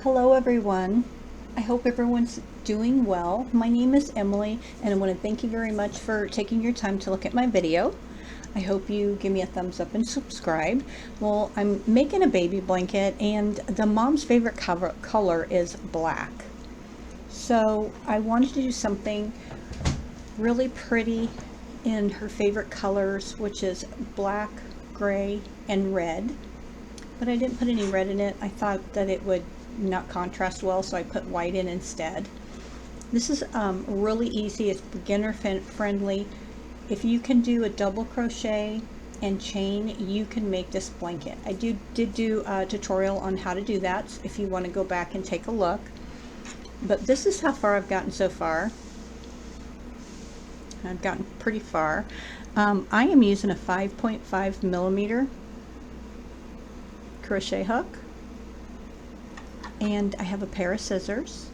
Hello everyone. I hope everyone's doing well. My name is Emily and I want to thank you very much for taking your time to look at my video. I hope you give me a thumbs up and subscribe. Well, I'm making a baby blanket and the mom's favorite color is black. So I wanted to do something really pretty in her favorite colors, which is black, gray, and red. But I didn't put any red in it. I thought that it would not contrast well, so I put white in instead. This is really easy. It's beginner friendly. If you can do a double crochet and chain, you can make this blanket. I did do a tutorial on how to do that if you want to go back and take a look. But this is how far I've gotten so far. I've gotten pretty far. I am using a 5.5 millimeter crochet hook, and I have a pair of scissors.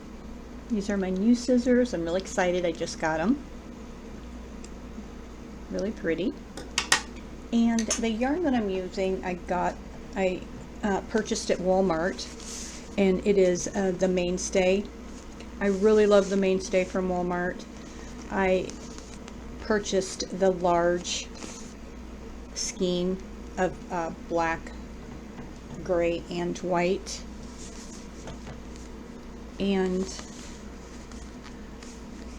These are my new scissors. I'm really excited. I just got them. Really pretty. And the yarn that I'm using, I purchased at Walmart, and it is the Mainstay. I really love the Mainstay from Walmart. I purchased the large skein of black, gray, and white, and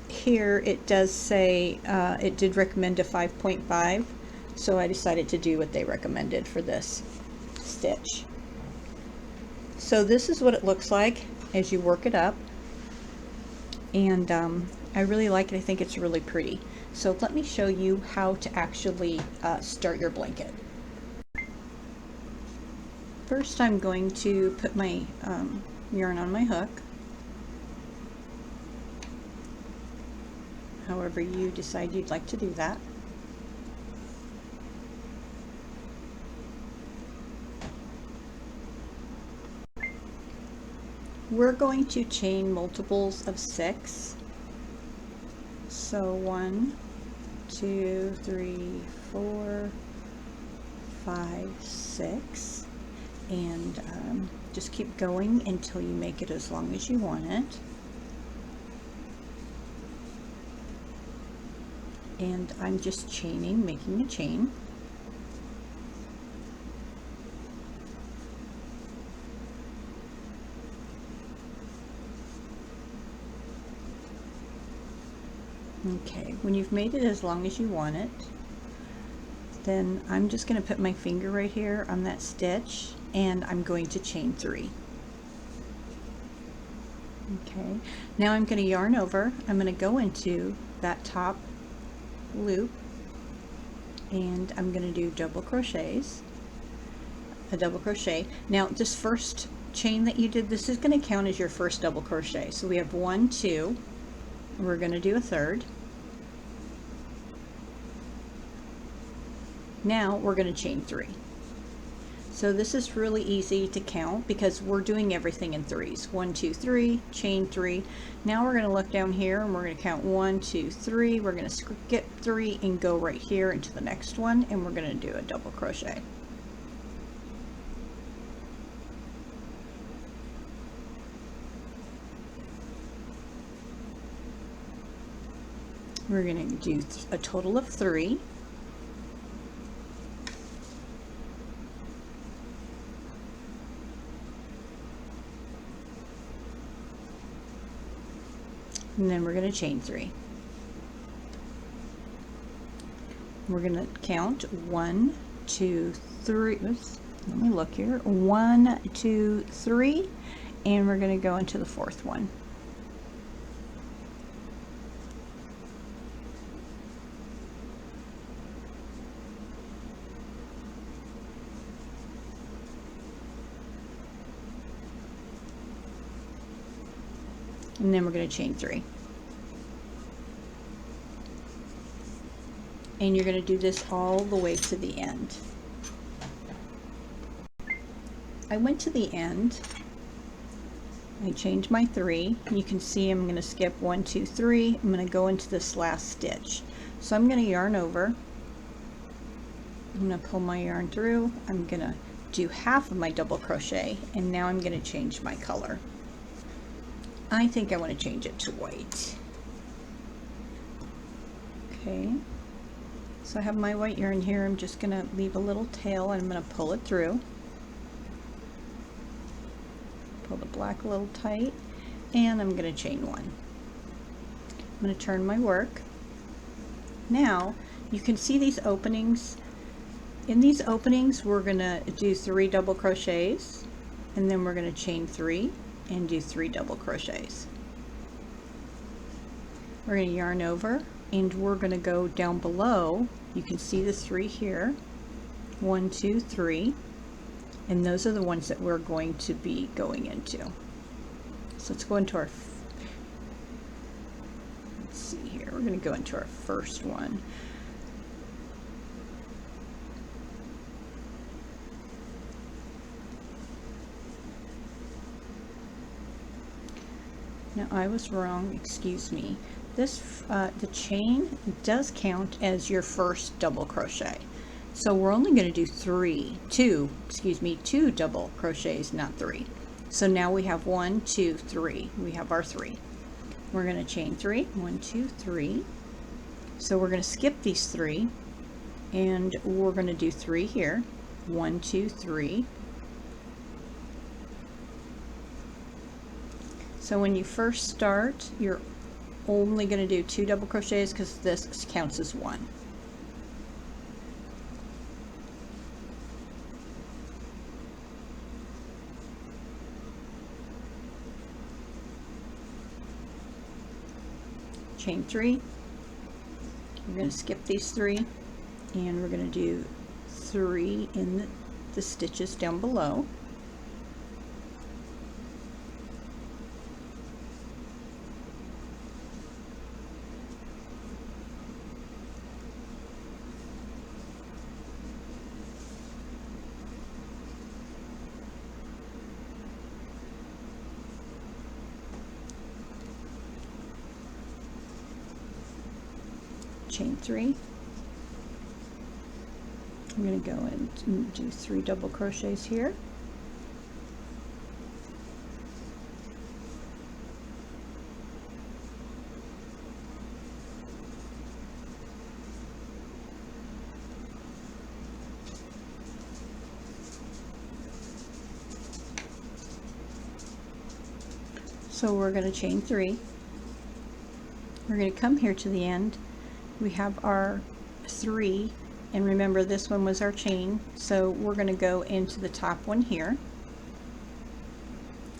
here it does say it did recommend a 5.5, so I decided to do what they recommended for this stitch. So this is what it looks like as you work it up, and I really like it. I think it's really pretty. So let me show you how to actually start your blanket. First, I'm going to put my yarn on my hook, however you decide you'd like to do that. We're going to chain multiples of 6. So 1, 2, 3, 4, 5, 6. And just keep going until you make it as long as you want it. And I'm just chaining, making a chain. Okay, when you've made it as long as you want it, then I'm just going to put my finger right here on that stitch, and I'm going to chain 3. Okay, now I'm going to yarn over. I'm going to go into that top loop, and I'm going to do double crochets, a double crochet. Now this first chain that you did, this is going to count as your first double crochet. So we have 1, 2, and we're going to do a third. Now we're going to chain 3. So this is really easy to count because we're doing everything in threes. 1, 2, 3, chain 3. Now we're going to look down here and we're going to count 1, 2, 3. We're going to skip 3 and go right here into the next one, and we're going to do a double crochet. We're going to do a total of 3. And then we're going to chain 3. We're going to count 1, 2, 3. Oops, let me look here. 1, 2, 3, and we're going to go into the fourth one. And then we're going to chain 3. And you're going to do this all the way to the end. I went to the end. I changed my 3. You can see I'm going to skip 1, 2, 3. I'm going to go into this last stitch. So I'm going to yarn over. I'm going to pull my yarn through. I'm going to do half of my double crochet, and now I'm going to change my color. I think I want to change it to white. Okay, so I have my white yarn here. I'm just going to leave a little tail and I'm going to pull it through. Pull the black a little tight, and I'm going to chain one. I'm going to turn my work. Now you can see these openings. In these openings we're going to do 3 double crochets, and then we're going to chain 3 and do 3 double crochets. We're going to yarn over and we're going to go down below. You can see the 3 here, 1, 2, 3, and those are the ones that we're going to be going into. So let's go into our, let's see here, we're going to go into our first one. Now I was wrong, excuse me. This the chain does count as your first double crochet. So we're only going to do two double crochets, not 3. So now we have 1, 2, 3. We have our 3. We're going to chain 3, 1, 2, 3. So we're going to skip these 3 and we're going to do 3 here. 1, 2, 3. So when you first start, you're only going to do 2 double crochets because this counts as 1. Chain 3. We're going to skip these 3 and we're going to do 3 in the stitches down below. Chain 3. I'm going to go in and do 3 double crochets here. So we're going to chain 3. We're going to come here to the end. We have our 3, and remember this one was our chain, so we're going to go into the top one here.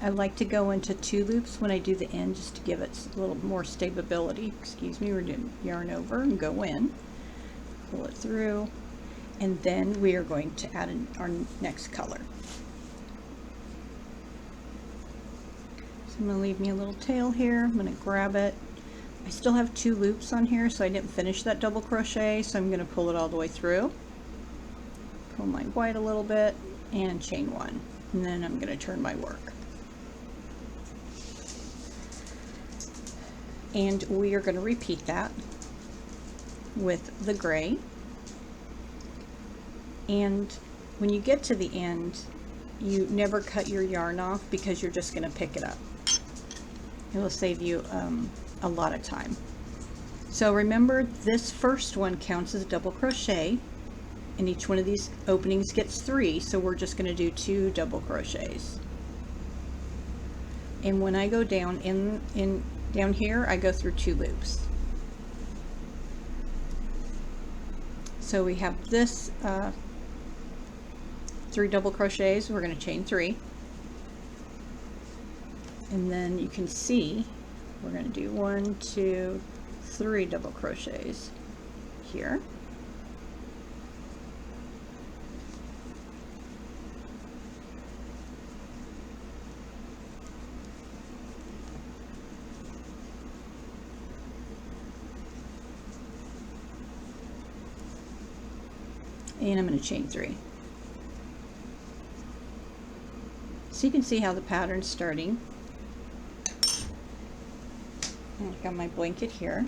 I like to go into 2 loops when I do the end just to give it a little more stability. Excuse me, we're doing yarn over and go in, pull it through, and then we are going to add in our next color. So I'm going to leave me a little tail here. I'm going to grab it. I still have 2 loops on here, so I didn't finish that double crochet, so I'm going to pull it all the way through. Pull my white a little bit and chain 1, and then I'm going to turn my work. And we are going to repeat that with the gray. And when you get to the end, you never cut your yarn off because you're just going to pick it up. It will save you a lot of time. So remember, this first one counts as a double crochet, and each one of these openings gets 3, so we're just going to do 2 double crochets. And when I go down down here, I go through 2 loops. So we have this 3 double crochets. We're going to chain 3, and then you can see we're going to do 1, 2, 3 double crochets here. And I'm going to chain 3. So you can see how the pattern's starting. I've got my blanket here.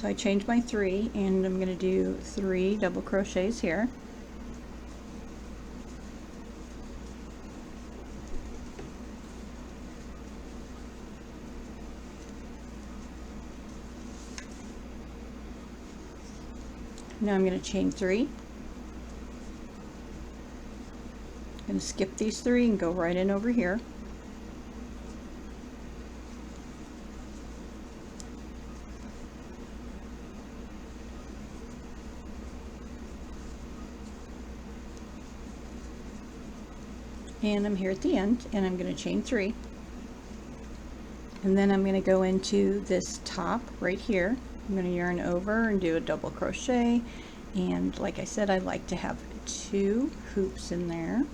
So I changed my 3 and I'm going to do 3 double crochets here. Now I'm going to chain 3. I'm going to skip these 3 and go right in over here. And I'm here at the end, and I'm going to chain 3. And then I'm going to go into this top right here. I'm going to yarn over and do a double crochet. And like I said, I like to have 2 hoops in there.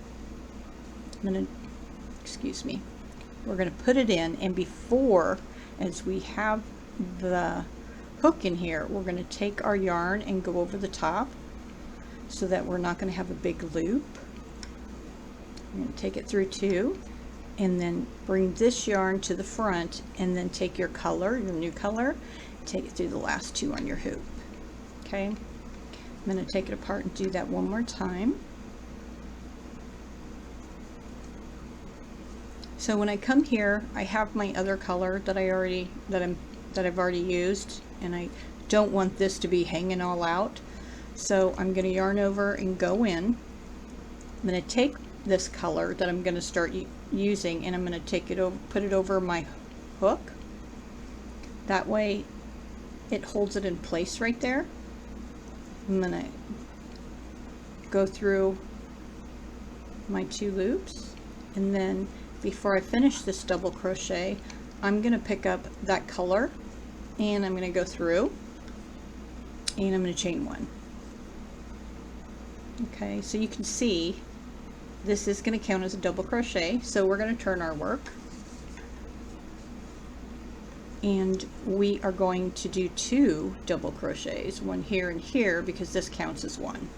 I'm going to, excuse me, we're going to put it in, and before, as we have the hook in here, we're going to take our yarn and go over the top so that we're not going to have a big loop. I'm going to take it through 2 and then bring this yarn to the front, and then take your color, your new color, take it through the last 2 on your hoop. Okay, I'm going to take it apart and do that one more time. So when I come here, I have my other color that I've already used, and I don't want this to be hanging all out. So I'm going to yarn over and go in. I'm going to take this color that I'm going to start using, and I'm going to take it over, put it over my hook. That way it holds it in place right there. I'm going to go through my 2 loops, and then before I finish this double crochet, I'm going to pick up that color, and I'm going to go through, and I'm going to chain 1. Okay, so you can see this is going to count as a double crochet, so we're going to turn our work, and we are going to do 2 double crochets, 1 here and here, because this counts as 1.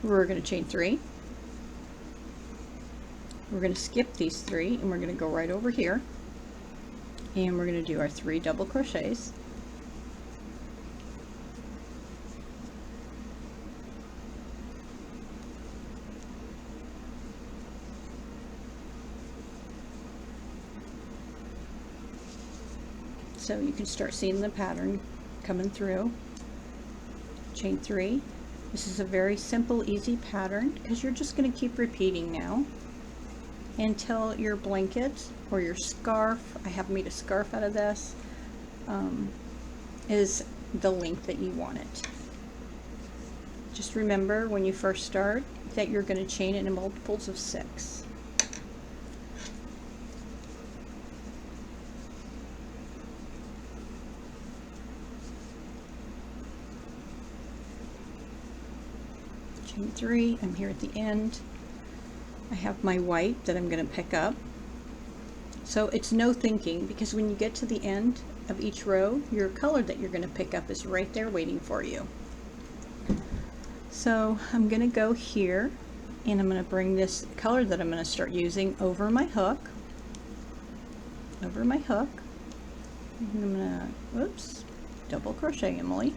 We're going to chain 3. We're going to skip these 3, and we're going to go right over here, and we're going to do our 3 double crochets. So you can start seeing the pattern coming through. Chain 3. This is a very simple, easy pattern, because you're just going to keep repeating now until your blanket or your scarf, I have made a scarf out of this, is the length that you want it. Just remember when you first start that you're going to chain it in multiples of 6. Chain 3, I'm here at the end. I have my white that I'm going to pick up. So it's no thinking, because when you get to the end of each row, your color that you're going to pick up is right there waiting for you. So I'm going to go here, and I'm going to bring this color that I'm going to start using over my hook. Over my hook. And I'm going to, whoops, double crochet, Emily.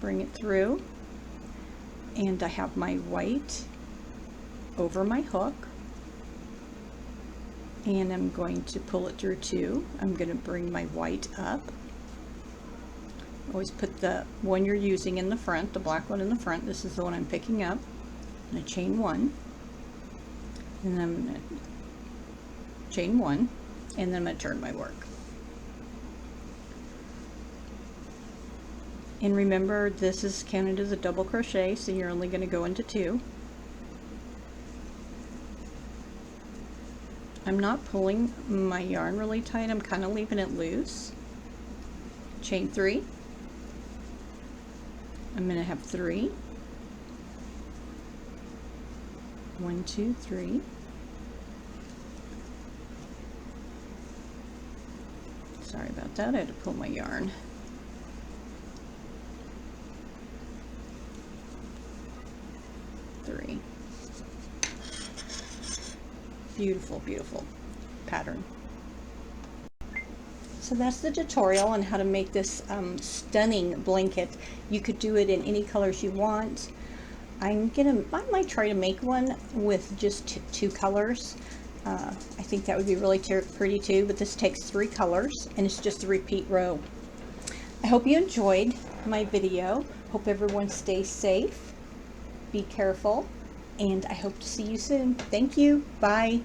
Bring it through. And I have my white over my hook, and I'm going to pull it through 2. I'm going to bring my white up. Always put the one you're using in the front, the black one in the front. This is the one I'm picking up. I'm going to chain 1, and then I'm going to chain 1, and then I'm going to turn my work. And remember, this is counted as a double crochet, so you're only going to go into 2. I'm not pulling my yarn really tight, I'm kind of leaving it loose. Chain 3. I'm going to have 3. 1, 2, 3. Sorry about that, I had to pull my yarn. 3. Beautiful, beautiful pattern. So that's the tutorial on how to make this stunning blanket. You could do it in any colors you want. I might try to make one with just two colors. I think that would be really pretty too, but this takes 3 colors and it's just a repeat row. I hope you enjoyed my video. Hope everyone stays safe, be careful, and I hope to see you soon. Thank you. Bye.